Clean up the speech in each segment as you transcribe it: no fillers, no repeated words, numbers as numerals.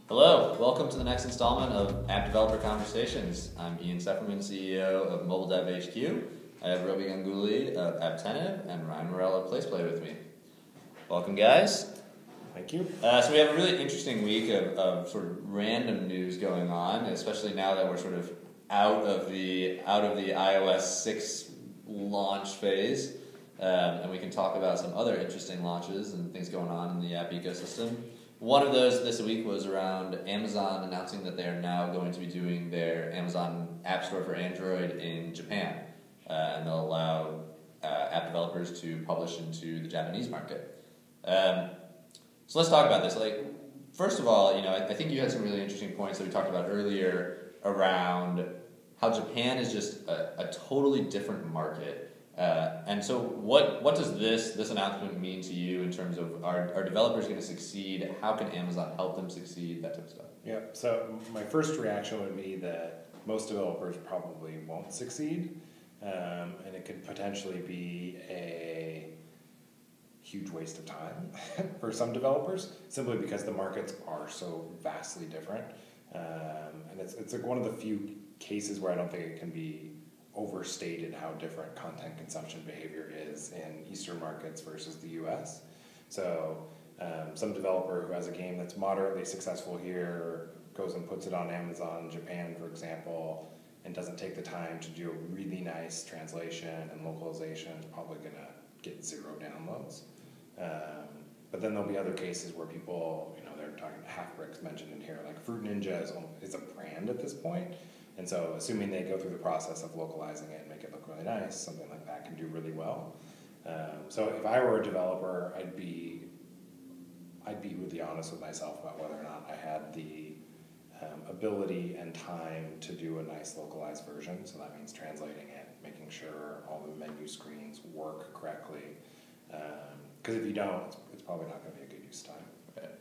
Hello, welcome to the next installment of App Developer Conversations. I'm Ian Sefferman, CEO of Mobile Dev HQ. I have Roby Ganguly of Appstore and Ryan Morell of PlacePlay with me. Welcome, guys. Thank you. So we have a really interesting week of sort of random news going on, especially now that we're sort of out of the iOS 6 launch phase, and we can talk about some other interesting launches and things going on in the app ecosystem. One of those this week was around Amazon announcing that they are now going to be doing their Amazon Appstore for Android in Japan, and they'll allow app developers to publish into the Japanese market. So let's talk about this. First of all, I think you had some really interesting points that we talked about earlier around how Japan is just a totally different market. And so what does this announcement mean to you in terms of are developers going to succeed? How can Amazon help them succeed? That type of stuff. Yeah, so my first reaction would be that most developers probably won't succeed, and it could potentially be a huge waste of time for some developers, simply because the markets are so vastly different. And it's like one of the few cases where I don't think it can be overstated how different content consumption behavior is in Eastern markets versus the US. So some developer who has a game that's moderately successful here goes and puts it on Amazon Japan, for example, and doesn't take the time to do a really nice translation and localization, is probably going to get 0 downloads. But then there'll be other cases where people, they're talking Halfbricks mentioned in here, like Fruit Ninja is a brand at this point. And so assuming they go through the process of localizing it and make it look really nice, something like that can do really well. So if I were a developer, I'd be really honest with myself about whether or not I had the ability and time to do a nice localized version. So that means translating it, making sure all the menu screens work correctly. Because if you don't, it's probably not going to be a good use of time. Right.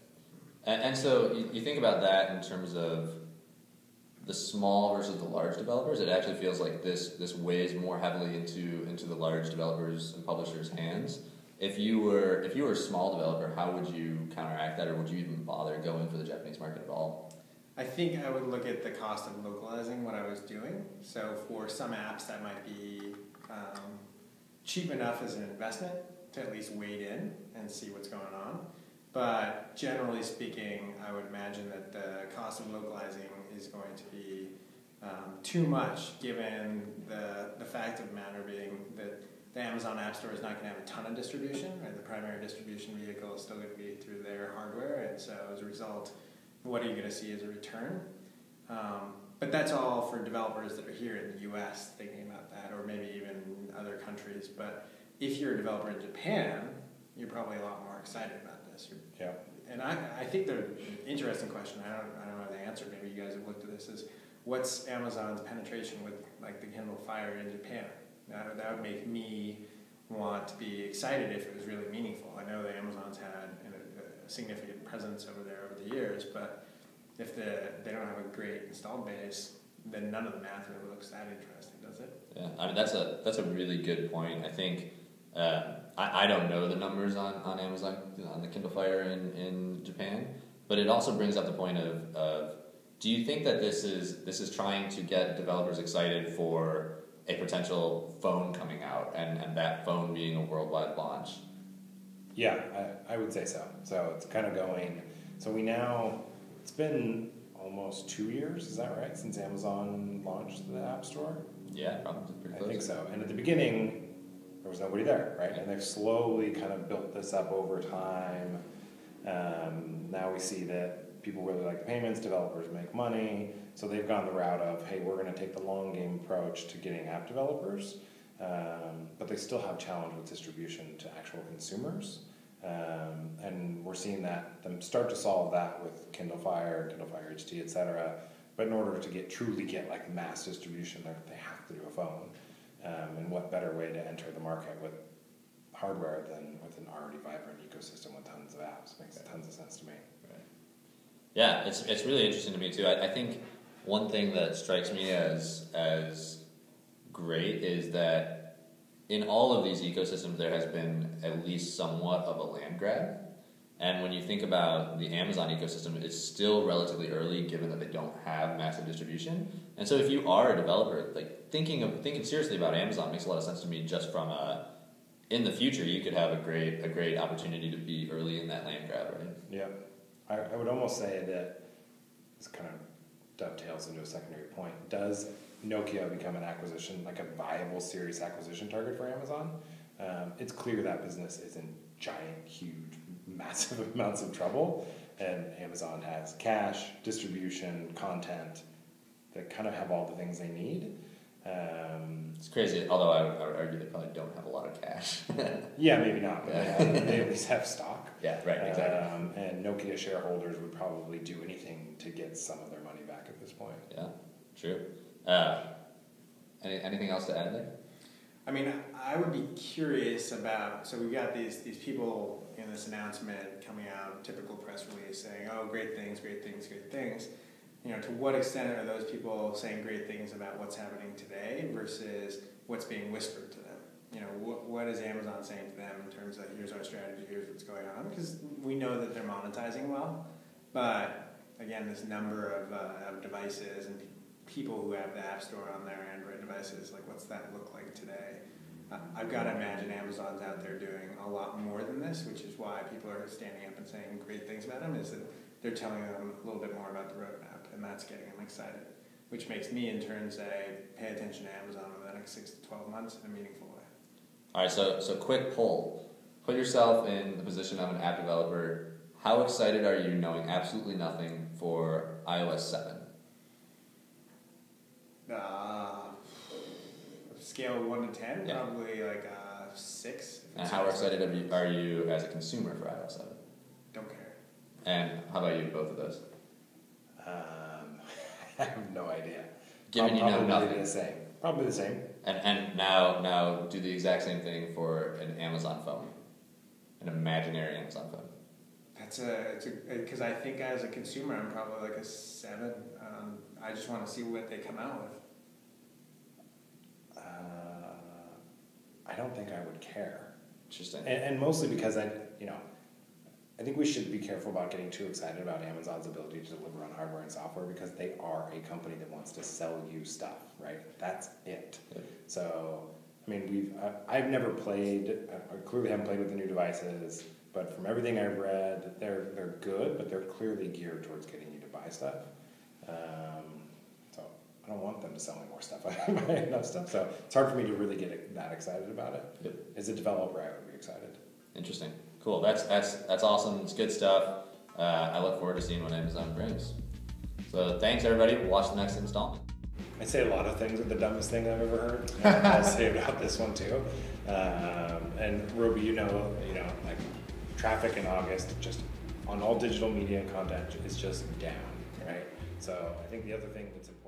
And so you think about that in terms of the small versus the large developers. It actually feels like this weighs more heavily into the large developers and publishers' hands. If you were a small developer, how would you counteract that, or would you even bother going for the Japanese market at all? I think I would look at the cost of localizing what I was doing. So for some apps, that might be cheap enough as an investment to at least wade in and see what's going on. But generally speaking, I would imagine that the cost of localizing is going to be too much, given the fact of the matter being that the Amazon App Store is not going to have a ton of distribution, right? The primary distribution vehicle is still going to be through their hardware, and so as a result, what are you going to see as a return? But that's all for developers that are here in the US thinking about that, or maybe even other countries. But if you're a developer in Japan, you're probably a lot more excited about this. Yeah. And I think the interesting question, I don't know the answer, maybe you guys have looked at this, is what's Amazon's penetration with like the Kindle Fire in Japan? That would make me want to be excited if it was really meaningful. I know that Amazon's had a significant presence over there over the years, but if they don't have a great installed base, then none of the math really looks that interesting, does it? Yeah, I mean that's a really good point. I think I don't know the numbers on Amazon on the Kindle Fire in Japan, but it also brings up the point of do you think that this is trying to get developers excited for a potential phone coming out and that phone being a worldwide launch? Yeah, I would say so. So it's kind of going. So it's been almost 2 years, is that right, since Amazon launched the App Store? Yeah, probably pretty close. I think so. And at the beginning, there was nobody there, right? And they've slowly kind of built this up over time. Now we see that people really like the payments, developers make money, so they've gone the route of, hey, we're going to take the long game approach to getting app developers, but they still have challenge with distribution to actual consumers. And we're seeing them start to solve that with Kindle Fire HD, etc. But in order to truly get like mass distribution, they have to do a phone. And what better way to enter the market with hardware than with an already vibrant ecosystem with tons of apps? Makes tons of sense to me. Right. Yeah, it's really interesting to me too. I think one thing that strikes me as great is that in all of these ecosystems there has been at least somewhat of a land grab. And when you think about the Amazon ecosystem, it's still relatively early given that they don't have massive distribution. And so if you are a developer, like thinking seriously about Amazon makes a lot of sense to me just from in the future you could have a great opportunity to be early in that land grab, right? Yeah. I would almost say that this kind of dovetails into a secondary point. Does Nokia become an acquisition, like a viable, serious acquisition target for Amazon? It's clear that business is in giant, huge, massive amounts of trouble, and Amazon has cash, distribution, content that kind of have all the things they need. It's crazy, although I would argue they probably don't have a lot of cash. Yeah, maybe not, but they at least have stock. Yeah, right, exactly. And Nokia shareholders would probably do anything to get some of their money back at this point. Yeah, true. Anything else to add there? I mean, I would be curious about, so we've got these people in this announcement coming out, typical press release saying, oh, great things, great things, great things. You know, to what extent are those people saying great things about what's happening today versus what's being whispered to them? You know, what is Amazon saying to them in terms of here's our strategy, here's what's going on? Because we know that they're monetizing well, but again, this number of devices and people who have the Appstore on their Android devices, like what's that look like today? I've got to imagine Amazon's out there doing a lot more than this, which is why people are standing up and saying great things about them, is that they're telling them a little bit more about the roadmap, and that's getting them excited, which makes me in turn say, pay attention to Amazon over the next 6 to 12 months in a meaningful way. All right, so quick poll. Put yourself in the position of an app developer. How excited are you knowing absolutely nothing for iOS 7? Scale of 1 to 10, yeah. Probably like 6. And how excited are you as a consumer for iOS 7? Don't care. And how about you, both of those? I have no idea. Given you know nothing. The same. Probably the same. And now do the exact same thing for an Amazon phone, an imaginary Amazon phone. It's because I think as a consumer I'm probably like a 7. I just want to see what they come out with. I don't think I would care. Interesting. And mostly because I think we should be careful about getting too excited about Amazon's ability to deliver on hardware and software, because they are a company that wants to sell you stuff, right? That's it. Yeah. So, I mean, I've never played, I clearly haven't played with the new devices, but from everything I've read, they're good, but they're clearly geared towards getting you to buy stuff. So I don't want them to sell me more stuff. I buy enough stuff. So it's hard for me to really get that excited about it. Yep. As a developer, I would be excited. Interesting. Cool. That's awesome. It's good stuff. I look forward to seeing what Amazon brings. So thanks, everybody. We'll watch the next installment. I say a lot of things are the dumbest thing I've ever heard. And I'll say about this one too. And Ruby, like traffic in August, just on all digital media and content, is just down, right? So I think the other thing that's important